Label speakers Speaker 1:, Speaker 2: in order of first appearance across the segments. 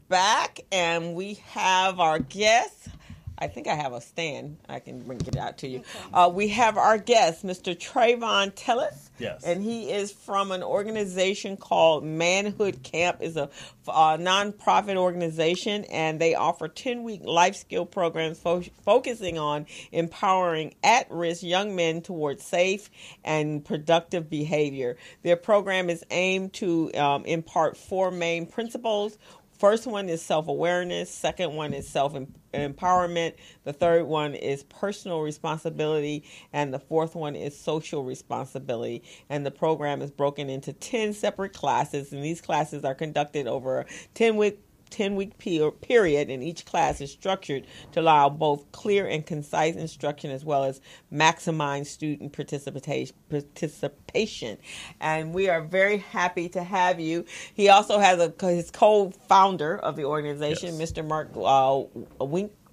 Speaker 1: back, and we have our guest. I think I have a stand. I can bring it out to you. Okay. We have our guest, Mr. Travon Tillman.
Speaker 2: Yes.
Speaker 1: And he is from an organization called Manhood Camp. It's a nonprofit organization, and they offer 10-week life skill programs focusing on empowering at-risk young men towards safe and productive behavior. Their program is aimed to impart 4 main principles. First one is self-awareness. Second one is self-empowerment. The third one is personal responsibility. And the fourth one is social responsibility. And the program is broken into 10 separate classes. And these classes are conducted over a 10-week period, and each class is structured to allow both clear and concise instruction as well as maximize student participation. And we are very happy to have you. He also has his co-founder of the organization, yes. Mr. Mark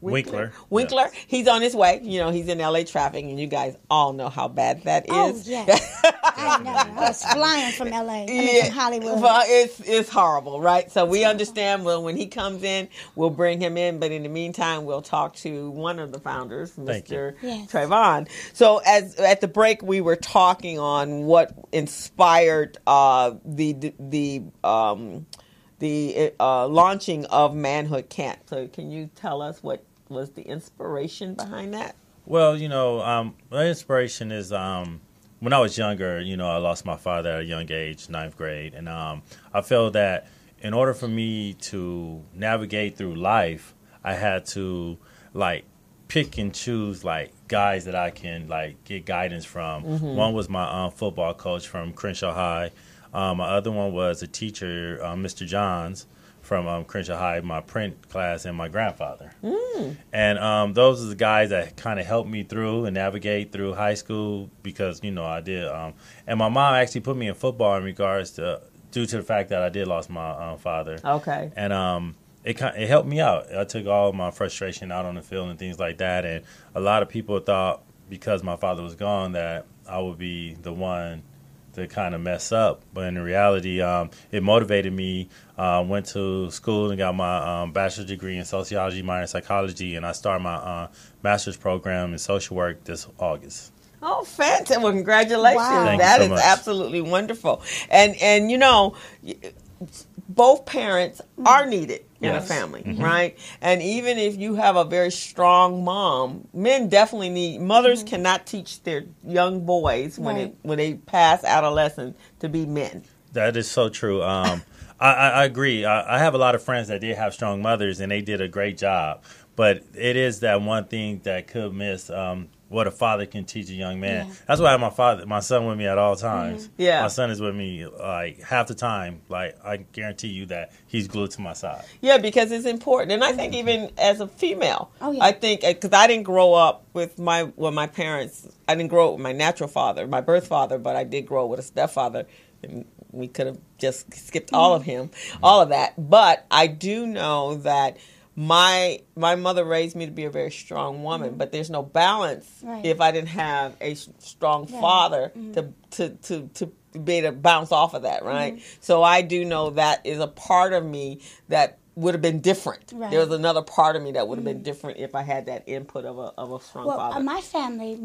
Speaker 1: Winkler.
Speaker 2: Yes.
Speaker 1: He's on his way. You know, he's in LA traffic, and you guys all know how bad that is.
Speaker 3: Oh, yes. I know. I was flying from LA. From Hollywood.
Speaker 1: Well, it's horrible, right? So we understand. Well, when he comes in, we'll bring him in. But in the meantime, we'll talk to one of the founders, Mr. Travon. So at the break, we were talking on what inspired the launching of Manhood Camp. So can you tell us what was the inspiration behind that?
Speaker 2: Well, the inspiration is when I was younger, I lost my father at a young age, 9th grade. And I felt that in order for me to navigate through life, I had to, pick and choose, guys that I can, get guidance from. Mm-hmm. One was my football coach from Crenshaw High. My other one was a teacher, Mr. Johns, from Crenshaw High, my print class, and my grandfather. Mm. And those are the guys that kind of helped me through and navigate through high school because, I did. And my mom actually put me in football in regards to, due to the fact that I did lost my father.
Speaker 1: Okay.
Speaker 2: And it helped me out. I took all my frustration out on the field and things like that. And a lot of people thought because my father was gone that I would be the one to kind of mess up, but in reality, it motivated me. Went to school and got my bachelor's degree in sociology, minor in psychology, and I started my master's program in social work this August.
Speaker 1: Oh, fantastic! Well, congratulations!
Speaker 3: Wow.
Speaker 1: That is absolutely wonderful. And both parents are needed in a family, mm-hmm. right? And even if you have a very strong mom, men definitely need. Mothers mm-hmm. cannot teach their young boys when they pass adolescence to be men.
Speaker 2: That is so true. I agree. I have a lot of friends that did have strong mothers, and they did a great job. But it is that one thing that could miss. What a father can teach a young man. Yeah. That's why I have my son with me at all times.
Speaker 1: Mm-hmm. Yeah.
Speaker 2: My son is with me half the time. I guarantee you that he's glued to my side.
Speaker 1: Yeah, because it's important. And I think even as a female, I think, because I didn't grow up with my parents. I didn't grow up with my natural father, my birth father, but I did grow up with a stepfather. And we could have just skipped all of that. But I do know that my mother raised me to be a very strong woman, mm-hmm. but there's no balance if I didn't have a strong father mm-hmm. to be able to bounce off of that, right? Mm-hmm. So I do know that is a part of me that would have been different. Right. There was another part of me that would have been different if I had that input of a strong father.
Speaker 3: My family,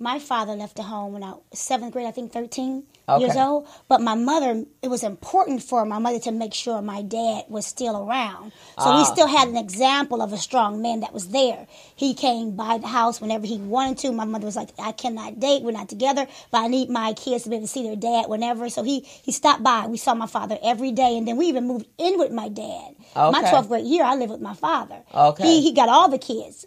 Speaker 3: my father left the home when I was 7th grade, I think 13 years old. But my mother, it was important for my mother to make sure my dad was still around. So we still had an example of a strong man that was there. He came by the house whenever he wanted to. My mother was like, I cannot date, we're not together, but I need my kids to be able to see their dad whenever. So he stopped by. We saw my father every day, and then we even moved in with my dad. Okay. My 12th grade year, I lived with my father. Okay. He got all the kids.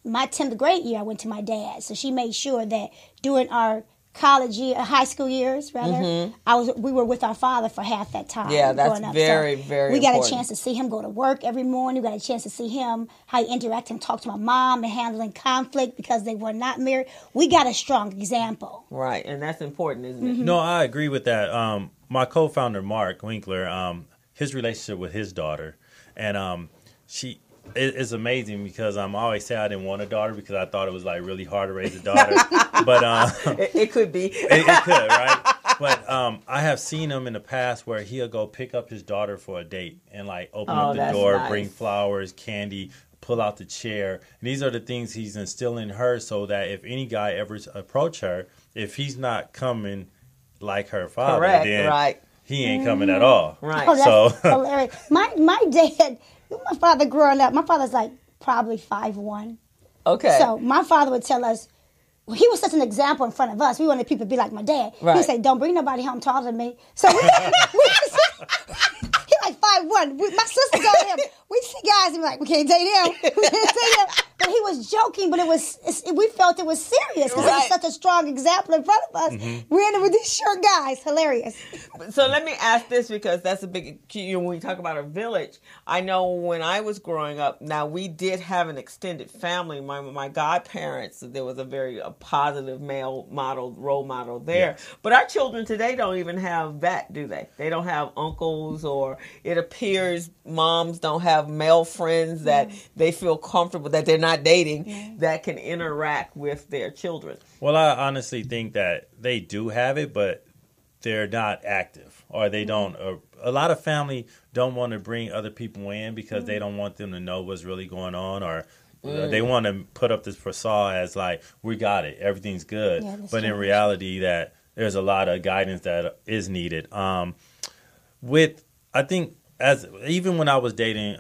Speaker 3: My 10th grade year, I went to my dad. So she made sure that during our high school years, mm-hmm. we were with our father for half that time.
Speaker 1: Yeah, that's very, very
Speaker 3: We got
Speaker 1: important.
Speaker 3: a chance to see him go to work every morning. We got a chance to see him, how he interacted and talked to my mom and handling conflict because they were not married. We got a strong example.
Speaker 1: Right, and that's important, isn't it?
Speaker 3: Mm-hmm.
Speaker 2: No, I agree with that. My co-founder, Mark Winkler, his relationship with his daughter, and it's amazing because I always say I didn't want a daughter because I thought it was really hard to raise a daughter. But
Speaker 1: it could be.
Speaker 2: It could, right? But I have seen him in the past where he'll go pick up his daughter for a date and like open up the door, bring flowers, candy, pull out the chair. And these are the things he's instilling in her so that if any guy ever approach her, if he's not coming like her father, then he ain't coming at all.
Speaker 3: Right. Oh, that's hilarious. My dad, my father growing up, my father's like probably 5'1".
Speaker 1: Okay.
Speaker 3: So my father would tell us, he was such an example in front of us. We wanted people to be like my dad. Right. He would say, don't bring nobody home taller than me. So he like 5'1". My sister told him, we see guys and be like, we can't date him. We can't date him. But he was joking, but we felt it was serious because he was such a strong example in front of us. Mm-hmm. We ended with these short guys. Hilarious.
Speaker 1: So let me ask this because that's a big, when we talk about a village, I know when I was growing up, now we did have an extended family. My godparents, there was a very positive role model there. Yes. But our children today don't even have that, do they? They don't have uncles, or it appears moms don't have male friends that they feel comfortable, that they're not dating, that can interact with their children.
Speaker 2: Well, I honestly think that they do have it, but they're not active, or they don't. A lot of family don't want to bring other people in because they don't want them to know what's really going on, or they want to put up this facade as like, we got it, everything's good. Yeah, but in reality, that there's a lot of guidance that is needed. I think even when I was dating,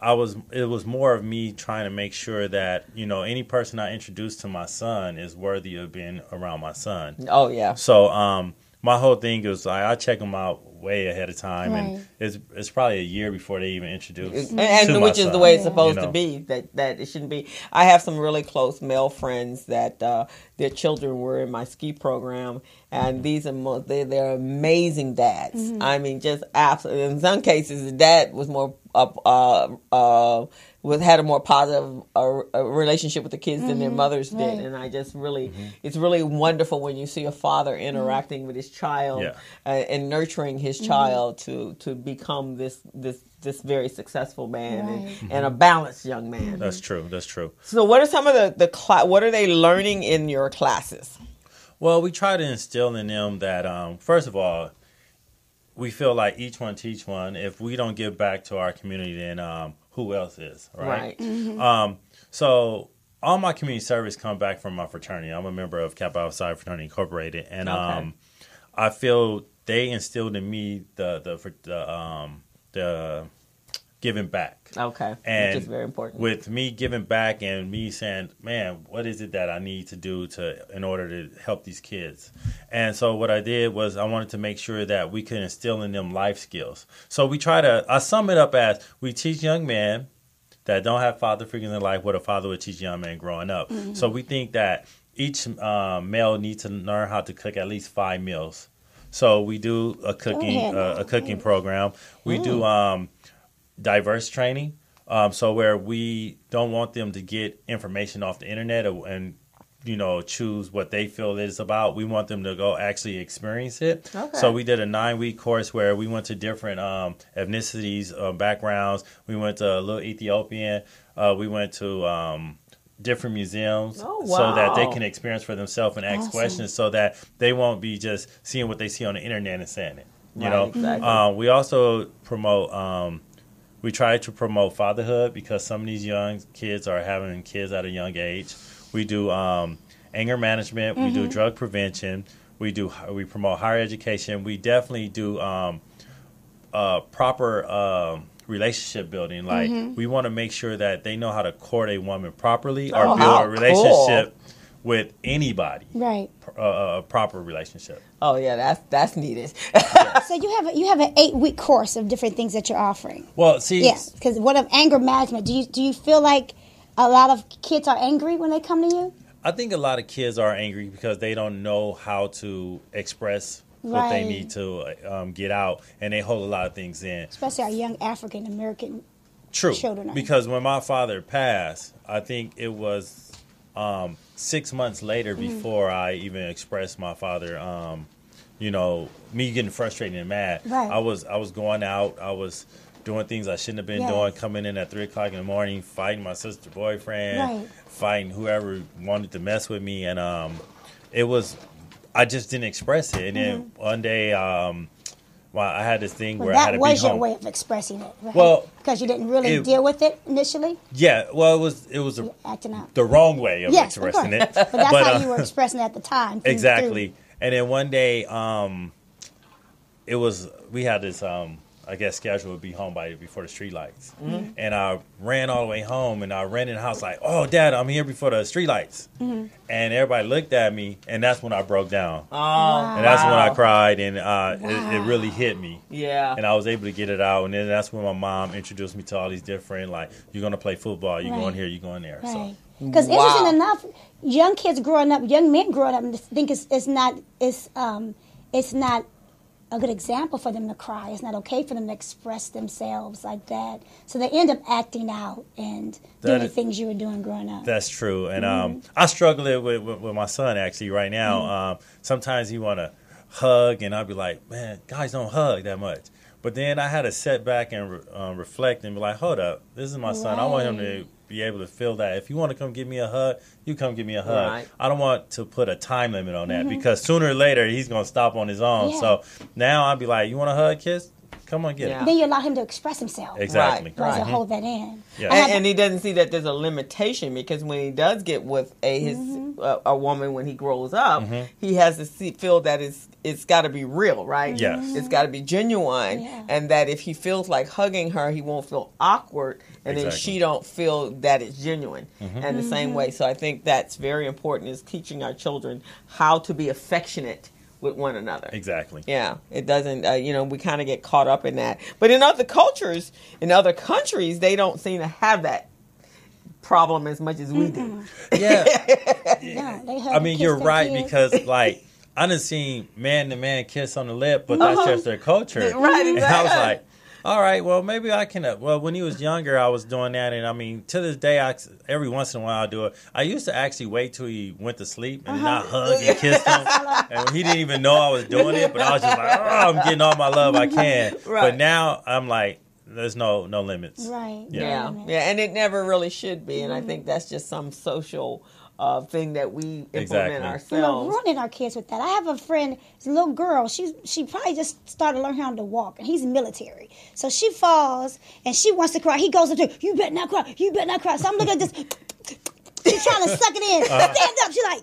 Speaker 2: it was more of me trying to make sure that, any person I introduced to my son is worthy of being around my son.
Speaker 1: Oh, yeah.
Speaker 2: So my whole thing is I check them out way ahead of time, and it's probably a year before they even introduce
Speaker 1: and which is the way it's supposed to be, that it shouldn't be. I have some really close male friends that their children were in my ski program, and these are they're amazing dads. Mm-hmm. I mean, just absolutely. In some cases, the dad was more had a more positive relationship with the kids than their mothers did, and I just really, it's really wonderful when you see a father interacting with his child and nurturing his child to become this very successful man and a balanced young man.
Speaker 2: That's true.
Speaker 1: So, what are some of what are they learning in your classes?
Speaker 2: Well, we try to instill in them that first of all, we feel like each one teach one. If we don't give back to our community, then who else is, right? Mm-hmm. So all my community service come back from my fraternity. I'm a member of Kappa Alpha Fraternity Incorporated, and I feel they instilled in me the giving back.
Speaker 1: Okay,
Speaker 2: and
Speaker 1: which is very important.
Speaker 2: With me giving back and me saying, man, what is it that I need to do in order to help these kids? And so what I did was I wanted to make sure that we could instill in them life skills. So I sum it up as we teach young men that don't have father figures in life what a father would teach young men growing up. Mm-hmm. So we think that each male needs to learn how to cook at least 5 meals. So we do a cooking program. We do diverse training, so where we don't want them to get information off the internet and choose what they feel it's about. We want them to go actually experience it. Okay. So we did a 9-week course where we went to different ethnicities, backgrounds. We went to Little Ethiopian. We went to different museums so that they can experience for themselves and ask questions, so that they won't be just seeing what they see on the internet and saying it. Exactly. We also promote. We try to promote fatherhood because some of these young kids are having kids at a young age. We do anger management. We do drug prevention. We promote higher education. We definitely do proper relationship building. Like we want to make sure that they know how to court a woman properly or build a relationship with anybody.
Speaker 3: Right.
Speaker 2: A proper relationship.
Speaker 1: Oh yeah, that's needed.
Speaker 3: So you have an 8-week course of different things that you're offering.
Speaker 2: Well, see,
Speaker 3: because what of anger management? Do you feel like a lot of kids are angry when they come to you?
Speaker 2: I think a lot of kids are angry because they don't know how to express what they need to get out, and they hold a lot of things in.
Speaker 3: Especially our young African American children.
Speaker 2: Because when my father passed, I think it was 6 months later before I even expressed my father. Me getting frustrated and mad. Right. I was going out. I was doing things I shouldn't have been doing. Coming in at 3:00 in the morning, fighting my sister's boyfriend, fighting whoever wanted to mess with me, and it was I just didn't express it. And then one day, I had this thing where I had to be home.
Speaker 3: That was your way of expressing it, right?
Speaker 2: Well,
Speaker 3: because you didn't really deal with it initially.
Speaker 2: Yeah, well, it was
Speaker 3: acting out
Speaker 2: the wrong way of expressing it.
Speaker 3: But that's how you were expressing it at the time.
Speaker 2: Exactly. And then one day, we had this I guess schedule would be home before the street lights. And I ran all the way home, and I ran in the house like, oh, Dad, I'm here before the street lights. And everybody looked at me, and that's when I broke down.
Speaker 1: Oh, wow.
Speaker 2: And that's when I cried, and it really hit me.
Speaker 1: Yeah.
Speaker 2: And I was able to get it out, and then that's when my mom introduced me to all these different, like, you're going to play football, you're going here, you're going there.
Speaker 3: Right. Because interesting enough, young kids growing up, young men growing up, think it's not a good example for them to cry. It's not okay for them to express themselves like that. So they end up acting out and doing the things you were doing growing up.
Speaker 2: That's true. And I struggle with my son actually right now. Sometimes he want to hug, and I'll be like, man, guys don't hug that much. But then I had to sit back and reflect and be like, hold up, this is my son. I want him to be able to feel that. If you want to come give me a hug, you come give me a hug.
Speaker 1: Right.
Speaker 2: I don't want to put a time limit on that because sooner or later he's going to stop on his own.
Speaker 3: Yeah.
Speaker 2: So now I'll be like, you want a hug, kiss? Come on, get it.
Speaker 3: Then you allow him to express himself.
Speaker 2: Exactly.
Speaker 3: Right. To hold that in.
Speaker 2: Yeah.
Speaker 1: And he doesn't see that there's a limitation, because when he does get with a woman when he grows up, he has to feel that it's got to be real, right?
Speaker 2: Yes.
Speaker 1: It's got to be genuine, and that if he feels like hugging her, he won't feel awkward, and then she don't feel that it's genuine. And the same way. So I think that's very important, is teaching our children how to be affectionate with one another.
Speaker 2: Exactly.
Speaker 1: Yeah, it doesn't, we kind of get caught up in that. But in other cultures, in other countries, they don't seem to have that problem as much as we do.
Speaker 2: Yeah.
Speaker 3: They
Speaker 2: I mean, you're right, because, like, I done seen man-to-man kiss on the lip, but that's just their culture.
Speaker 1: Right, exactly.
Speaker 2: And I was like, all right, well, maybe I can. Well, when he was younger, I was doing that, and I mean, to this day, every once in a while, I do it. I used to actually wait till he went to sleep and not hug and kiss him, and he didn't even know I was doing it. But I was just like, oh, I'm getting all my love I can. Right. But now I'm like, there's no limits.
Speaker 3: Right.
Speaker 1: Yeah, and it never really should be. And I think that's just some social thing that we implement ourselves.
Speaker 3: We're running our kids with that. I have a friend, it's a little girl. She probably just started learning how to walk, and he's military. So she falls, and she wants to cry. He goes up to her, you better not cry. You better not cry. So I'm looking at this. She's trying to suck it in. Stand up. She's like,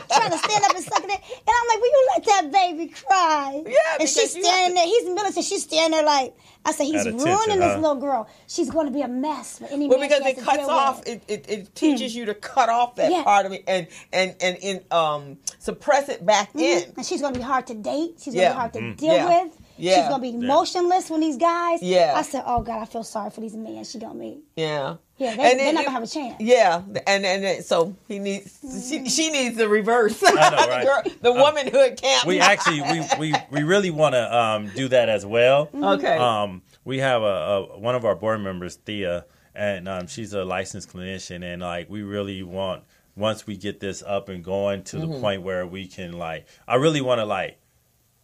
Speaker 3: trying to stand up and suck it in. And I'm like, will you let that baby cry?
Speaker 1: Yeah,
Speaker 3: and she's standing there. He's military. She's standing there like, I said, he's ruining this little girl. She's going to be a mess for any man.
Speaker 1: Well, because it cuts off. It teaches you to cut off that part of it and suppress it back in.
Speaker 3: And she's going to be hard to date. She's going to be hard to deal with.
Speaker 1: Yeah.
Speaker 3: She's going to be motionless when these guys.
Speaker 1: Yeah.
Speaker 3: I said, oh, God, I feel sorry for these men she going to meet.
Speaker 1: Yeah.
Speaker 3: Yeah, they're not going to have a chance.
Speaker 1: Yeah. And so he needs, she needs the reverse.
Speaker 2: I know, right?
Speaker 1: The womanhood camp.
Speaker 2: We actually, we really want to do that as well.
Speaker 1: Okay.
Speaker 2: We have one of our board members, Thea, and she's a licensed clinician, and like we really want, once we get this up and going to the point where we can, like, I really want to, like,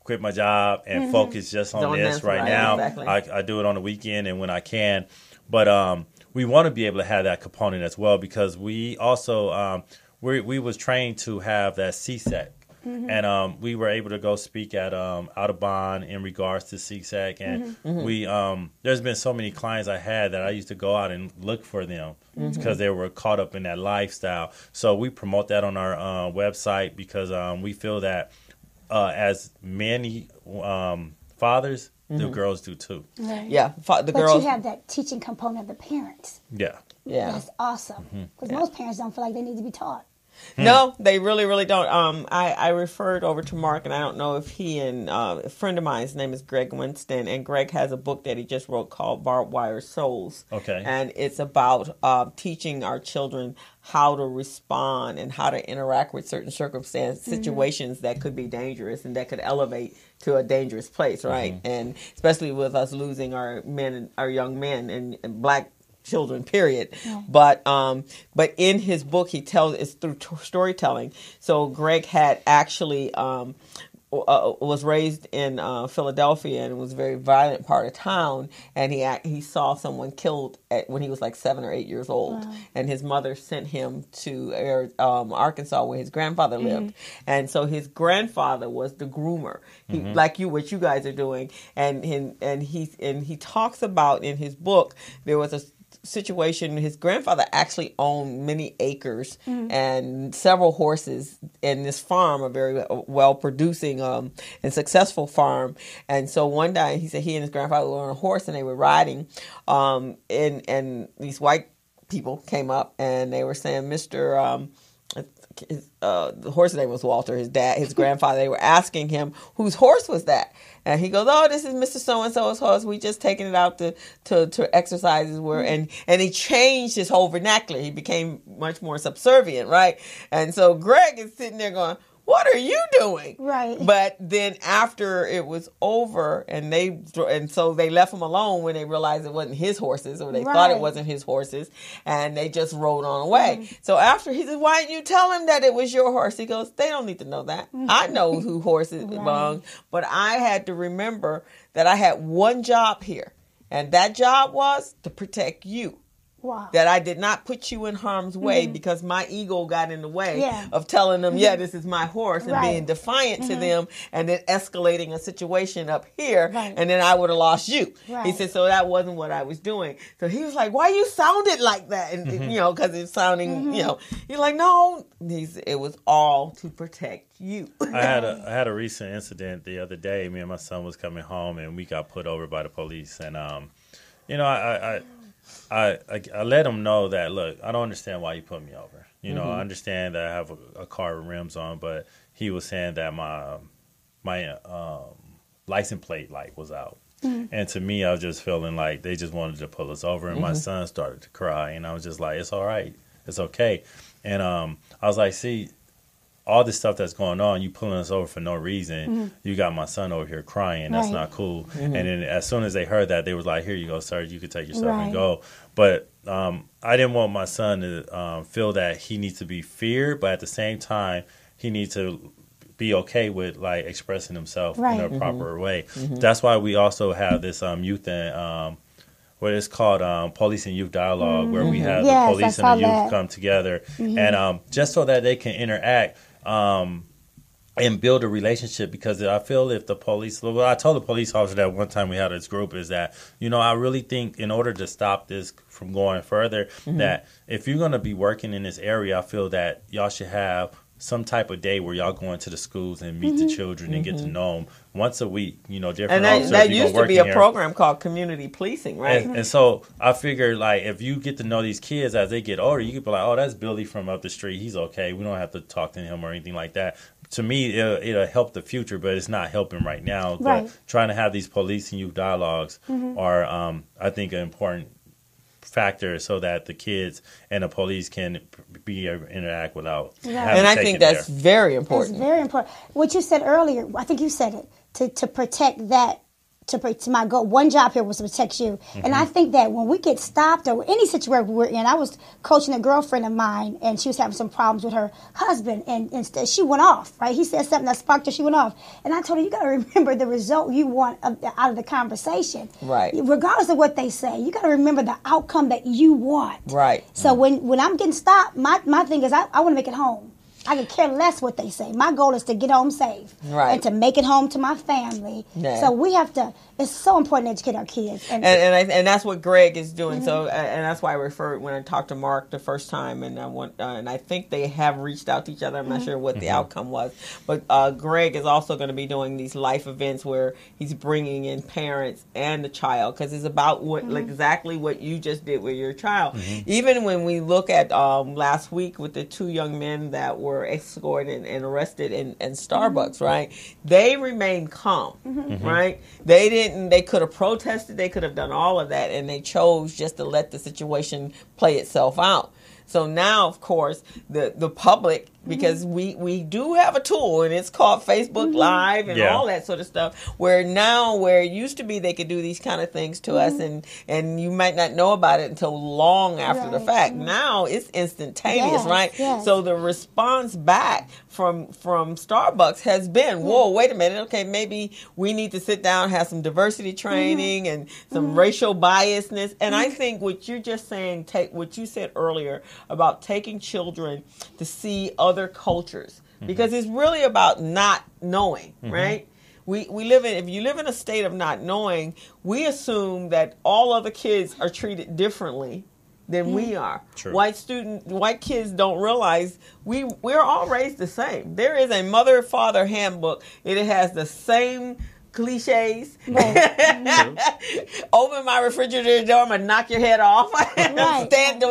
Speaker 2: quit my job and focus just on this right now. Exactly. I do it on the weekend and when I can, but we want to be able to have that component as well, because we also we was trained to have that CSEC. And we were able to go speak at Audubon in regards to CSEC, and we there's been so many clients I had that I used to go out and look for them because they were caught up in that lifestyle. So we promote that on our website, because we feel that as many fathers, the girls do too.
Speaker 3: Right.
Speaker 1: Yeah, the girls.
Speaker 3: But you have that teaching component of the parents.
Speaker 2: Yeah.
Speaker 3: That's awesome, because most parents don't feel like they need to be taught.
Speaker 1: No, they really, really don't. I referred over to Mark, and I don't know if he and a friend of mine, his name is Greg Winston, and Greg has a book that he just wrote called Barbed Wire Souls.
Speaker 2: Okay.
Speaker 1: And it's about teaching our children how to respond and how to interact with certain situations that could be dangerous and that could elevate to a dangerous place, right? And especially with us losing our young men and black children, period. Yeah. But in his book, he tells it's through storytelling. So Greg had actually was raised in Philadelphia and was a very violent part of town, and he saw someone killed when he was like 7 or 8 years old. Wow. And his mother sent him to Arkansas where his grandfather lived, and so his grandfather was the groomer, like what you guys are doing, and he talks about in his book there was a situation. His grandfather actually owned many acres and several horses in this farm, a very well producing and successful farm. And so one day he said he and his grandfather were on a horse and they were riding, and these white people came up and they were saying, Mr. The horse's name was Walter, his grandfather. They were asking him whose horse was that, and he goes, "Oh, this is Mr. So and So's horse. We just taking it out to exercises where." And he changed his whole vernacular. He became much more subservient, right? And so Greg is sitting there going, "What are you doing?" Right. But then after it was over, and so they left him alone when they realized it wasn't his horses, or they thought it wasn't his horses, and they just rode on away. So after he said, "Why didn't you tell him that it was your horse?" He goes, "They don't need to know that. I know who horses belong, but I had to remember that I had one job here, and that job was to protect you." Wow. That I did not put you in harm's way because my ego got in the way of telling them, this is my horse, and being defiant to them, and then escalating a situation up here, and then I would have lost you. He said, so that wasn't what I was doing. So he was like, why you sounded like that? And, because it's sounding, you're like, no, it was all to protect you.
Speaker 2: I had a recent incident the other day. Me and my son was coming home, and we got put over by the police. And, I let him know that, look, I don't understand why you put me over. I understand that I have a car with rims on, but he was saying that my license plate light was out. And to me, I was just feeling like they just wanted to pull us over, and my son started to cry, and I was just like, it's all right. It's okay. And I was like, see, all this stuff that's going on, you pulling us over for no reason. You got my son over here crying. That's not cool. And then as soon as they heard that, they was like, here you go, sir. You can take yourself and go. But I didn't want my son to feel that he needs to be feared, but at the same time, he needs to be okay with like expressing himself in a proper way. That's why we also have this youth and what it's called Police and Youth Dialogue, where we have the police and the youth come together, and just so that they can interact and build a relationship. Because I feel if the police, I told the police officer that one time we had this group, is that, I really think in order to stop this from going further, that if you're going to be working in this area, I feel that y'all should have some type of day where y'all go into the schools and meet the children and get to know them once a week, different
Speaker 1: and
Speaker 2: officers.
Speaker 1: That used to be a program called community policing, right?
Speaker 2: And so I figure, like, if you get to know these kids as they get older, you could be like, oh, that's Billy from up the street. He's okay. We don't have to talk to him or anything like that. To me, it'll help the future, but it's not helping right now. But trying to have these police and youth dialogues are, I think, an important factor so that the kids and the police can interact without having
Speaker 1: and I think that's very important.
Speaker 3: It's very important. What you said earlier, I think you said it, to protect that, to my goal. One job here was to protect you. And I think that when we get stopped or any situation we're in, I was coaching a girlfriend of mine, and she was having some problems with her husband, and instead she went off, right? He said something that sparked her, she went off. And I told her, you got to remember the result you want out of the conversation. Right. Regardless of what they say, you got to remember the outcome that you want. Right. So when I'm getting stopped, my thing is I want to make it home. I could care less what they say. My goal is to get home safe and to make it home to my family. Yeah. So we have to. It's so important to educate our kids, and
Speaker 1: that's what Greg is doing. So and that's why I referred when I talked to Mark the first time, and I think they have reached out to each other. I'm not sure what the outcome was, but Greg is also going to be doing these life events where he's bringing in parents and the child, because it's about exactly what you just did with your child. Even when we look at last week with the 2 young men that were escorted and arrested in Starbucks, right? They remained calm, right? They could have protested, they could have done all of that, and they chose just to let the situation play itself out. So now, of course, the public, because we do have a tool, and it's called Facebook Live and all that sort of stuff, where it used to be they could do these kind of things to us, and you might not know about it until long after the fact. Now it's instantaneous, right?
Speaker 3: Yes.
Speaker 1: So the response back from Starbucks has been, whoa, wait a minute, okay, maybe we need to sit down, have some diversity training and some racial biasness. And I think what you're just saying, take what you said earlier about taking children to see other cultures, because it's really about not knowing, right? We live in, if you live in a state of not knowing, we assume that all other kids are treated differently than we are.
Speaker 2: True.
Speaker 1: White kids don't realize we're all raised the same. There is a mother-father handbook. It has the same cliches. Right. Open my refrigerator door, I'm gonna knock your head off. Stand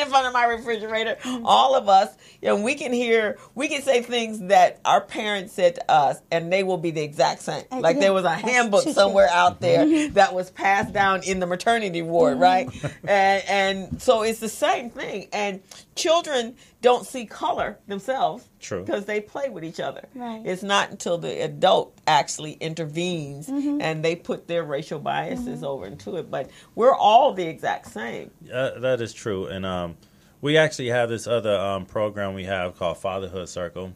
Speaker 1: in front of my refrigerator. All of us, we can say things that our parents said to us, and they will be the exact same. Like there was a handbook somewhere out there that was passed down in the maternity ward, right? And so it's the same thing. And children don't see color themselves.
Speaker 2: True.
Speaker 1: Because they play with each other.
Speaker 3: Right.
Speaker 1: It's not until the adult actually intervenes and they put their racial biases over into it. But we're all the exact same.
Speaker 2: That is true. And we actually have this other program we have called Fatherhood Circle.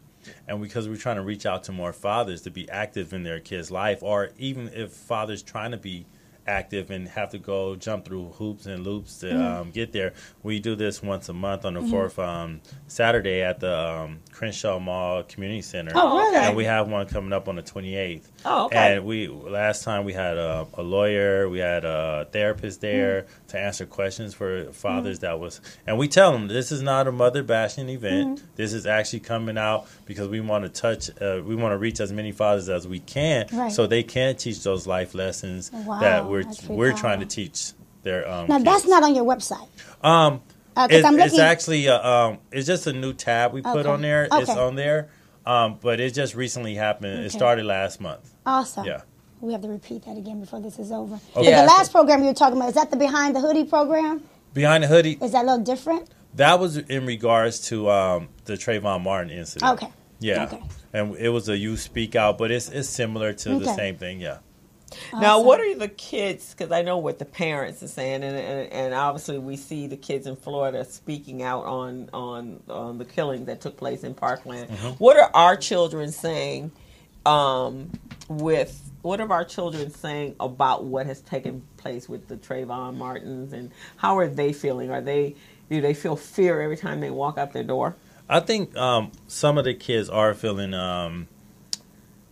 Speaker 2: And because we're trying to reach out to more fathers to be active in their kids' life, or even if fathers trying to be active and have to go jump through hoops and loops to get there. We do this once a month on the fourth Saturday at the Crenshaw Mall Community Center.
Speaker 3: Oh, really?
Speaker 2: And we have one coming up on the 28th.
Speaker 1: Oh, okay.
Speaker 2: And last time we had a lawyer, we had a therapist there to answer questions for fathers and we tell them this is not a mother bashing event. This is actually coming out because we want to we want to reach as many fathers as we can so they can teach those life lessons that we're trying to teach their
Speaker 3: now
Speaker 2: kids.
Speaker 3: That's not on your website.
Speaker 2: It's actually it's just a new tab we put on there. It's on there, but it just recently happened. It started last month.
Speaker 3: Awesome.
Speaker 2: Yeah.
Speaker 3: We have to repeat that again before this is over.
Speaker 2: Okay.
Speaker 3: The last program you were talking about, is that the Behind the Hoodie program?
Speaker 2: Behind the Hoodie.
Speaker 3: Is that a little different?
Speaker 2: That was in regards to the Trayvon Martin incident.
Speaker 3: Okay.
Speaker 2: Yeah.
Speaker 3: Okay.
Speaker 2: And it was a youth speak out, but it's similar to the same thing. Yeah.
Speaker 1: Now, what are the kids, because I know what the parents are saying, and obviously we see the kids in Florida speaking out on the killing that took place in Parkland. What are our children saying what are our children saying about what has taken place with the Trayvon Martins, and how are they feeling? Do they feel fear every time they walk out their door?
Speaker 2: I think some of the kids are feeling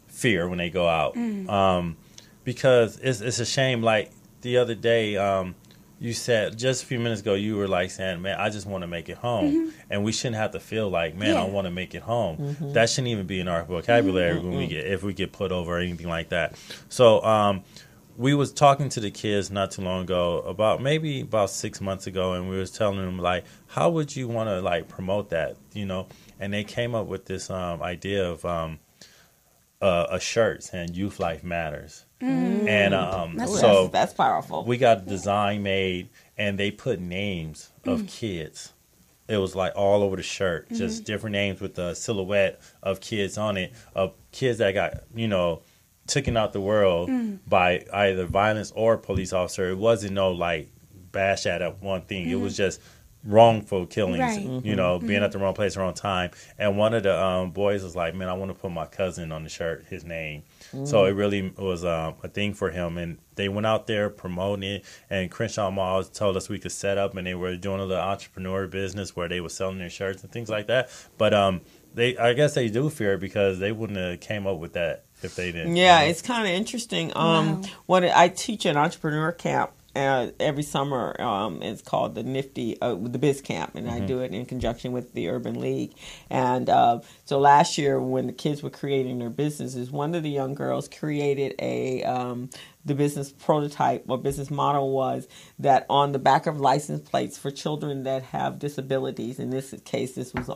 Speaker 2: fear when they go out. Because it's a shame. Like the other day, you said just a few minutes ago, you were like saying, "Man, I just want to make it home," and we shouldn't have to feel like, "Man, I want to make it home." That shouldn't even be in our vocabulary when if we get put over or anything like that. So we was talking to the kids not too long ago, about 6 months ago, and we was telling them like, how would you want to like promote that, And they came up with this idea of a shirt saying "Youth Life Matters." And
Speaker 1: that's powerful.
Speaker 2: We got a design made, and they put names of kids. It was like all over the shirt, just different names with the silhouette of kids on it, of kids that got taken out the world by either violence or a police officer. It wasn't no like bash at one thing. It was just wrongful killings, being at the wrong place, wrong time. And one of the boys was like, "Man, I want to put my cousin on the shirt, his name." So it really was a thing for him. And they went out there promoting it. And Crenshaw Mall told us we could set up, and they were doing a little entrepreneur business where they were selling their shirts and things like that. But I guess they do fear because they wouldn't have came up with that if they didn't.
Speaker 1: Yeah, it's kind of interesting. What I teach an entrepreneur camp every summer. It's called the the Biz Camp, and I do it in conjunction with the Urban League. And so last year, when the kids were creating their businesses, one of the young girls created the business prototype or business model was that on the back of license plates for children that have disabilities. In this case, this was